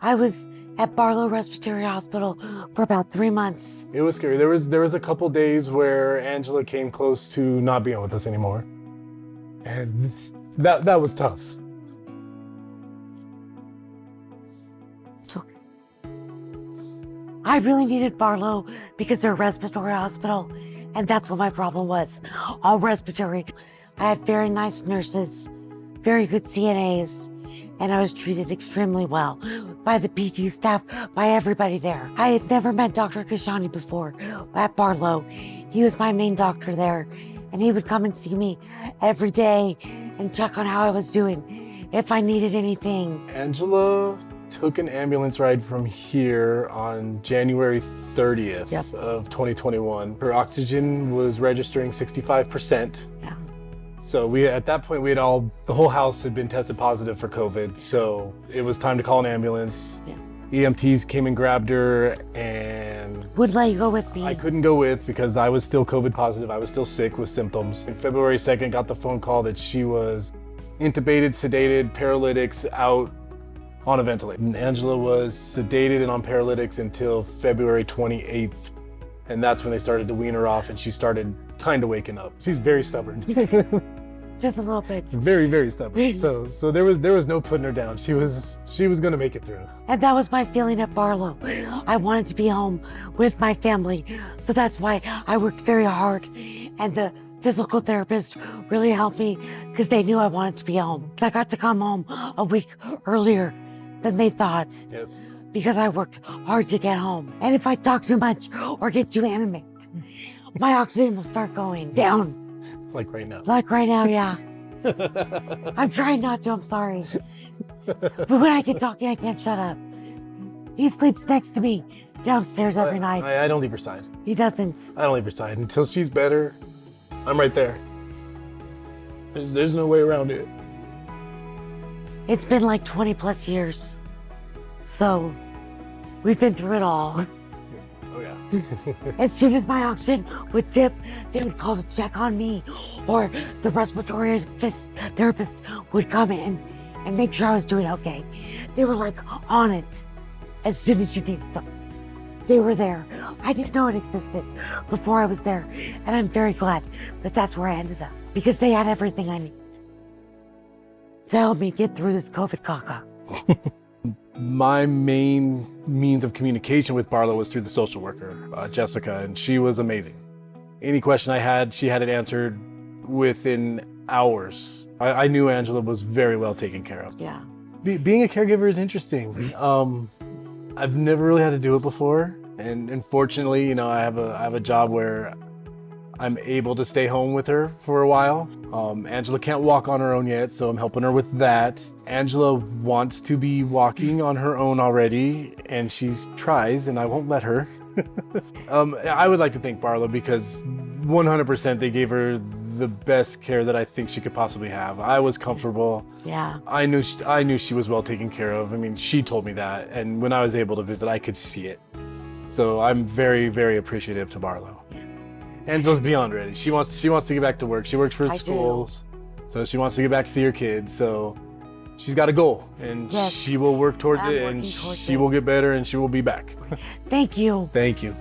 I was at Barlow Respiratory Hospital for about 3 months. It was scary. There was a couple days where Angela came close to not being with us anymore. And that was tough. It's okay. I really needed Barlow because they're a respiratory hospital, and that's what my problem was. All respiratory. I had very nice nurses, very good CNAs, and I was treated extremely well by the PTU staff, by everybody there. I had never met Dr. Kashani before at Barlow. He was my main doctor there, and he would come and see me every day and check on how I was doing, if I needed anything. Angela took an ambulance ride from here on January 30th of 2021. Her oxygen was registering 65%. Yeah. So at that point, the whole house had been tested positive for COVID. So it was time to call an ambulance. Yeah. EMTs came and grabbed her and Would let you go with me. I couldn't go with because I was still COVID positive. I was still sick with symptoms. And February 2nd, got the phone call that she was intubated, sedated, paralytics, out on a ventilator. And Angela was sedated and on paralytics until February 28th. And that's when they started to wean her off and she started kind of waking up. She's very stubborn. Just a little bit. Very, very stubborn. So there was no putting her down. She was gonna make it through. And that was my feeling at Barlow. I wanted to be home with my family. So that's why I worked very hard. And the physical therapist really helped me because they knew I wanted to be home. So I got to come home a week earlier than they thought. Yep. Because I worked hard to get home. And if I talk too much or get too animated, my oxygen will start going down. Like right now. Like right now, yeah. I'm trying not to, I'm sorry. But when I get talking, I can't shut up. He sleeps next to me downstairs every night. I don't leave her side. He doesn't. I don't leave her side. Until she's better, I'm right there. There's no way around it. It's been like 20 plus years. So we've been through it all. Oh yeah. As soon as my oxygen would dip, they would call to check on me, or the respiratory therapist would come in and make sure I was doing okay. They were like on it as soon as you needed something. They were there. I didn't know it existed before I was there, and I'm very glad that that's where I ended up because they had everything I needed to help me get through this COVID caca. My main means of communication with Barlow was through the social worker, Jessica, and she was amazing. Any question I had, she had it answered within hours. I knew Angela was very well taken care of. Yeah. Being a caregiver is interesting. I've never really had to do it before, and fortunately, I have a job where I'm able to stay home with her for a while. Angela can't walk on her own yet, so I'm helping her with that. Angela wants to be walking on her own already, and she tries, and I won't let her. I would like to thank Barlow because 100% they gave her the best care that I think she could possibly have. I was comfortable. Yeah. I knew she was well taken care of. I mean, she told me that, and when I was able to visit, I could see it. So I'm very, very appreciative to Barlow. Angela's beyond ready. She wants to get back to work. She works for schools, so she wants to get back to see her kids. So she's got a goal, and she will work towards it, and she will get better, and she will be back. Thank you. Thank you.